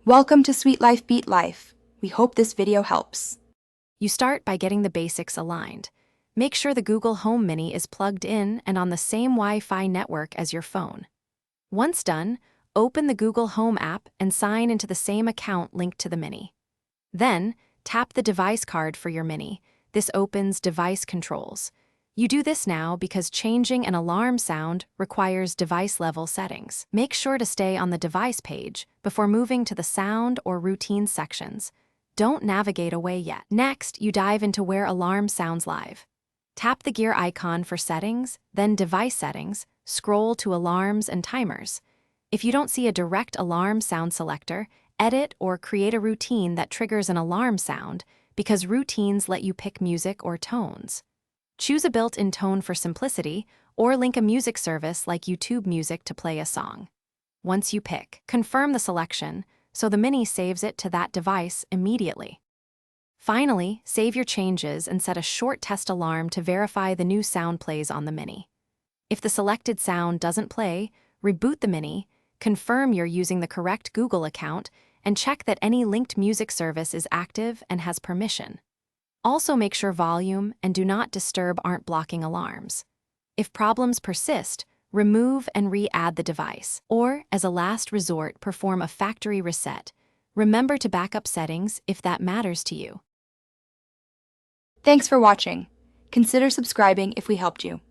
Welcome to Sweet Life Beat Life. We hope this video helps. You start by getting the basics aligned. Make sure the Google Home Mini is plugged in and on the same Wi-Fi network as your phone. Once done, open the Google Home app and sign into the same account linked to the Mini. Then, tap the device card for your Mini. This opens Device Controls. You do this now because changing an alarm sound requires device-level settings. Make sure to stay on the device page before moving to the sound or routine sections. Don't navigate away yet. Next, you dive into where alarm sounds live. Tap the gear icon for settings, then device settings, scroll to alarms and timers. If you don't see a direct alarm sound selector, edit or create a routine that triggers an alarm sound because routines let you pick music or tones. Choose a built-in tone for simplicity, or link a music service like YouTube Music to play a song. Once you pick, confirm the selection, so the Mini saves it to that device immediately. Finally, save your changes and set a short test alarm to verify the new sound plays on the Mini. If the selected sound doesn't play, reboot the Mini, confirm you're using the correct Google account, and check that any linked music service is active and has permission. Also make sure volume and do not disturb aren't blocking alarms. If problems persist, remove and re-add the device. Or, as a last resort, perform a factory reset. Remember to back up settings if that matters to you. Thanks for watching. Consider subscribing if we helped you.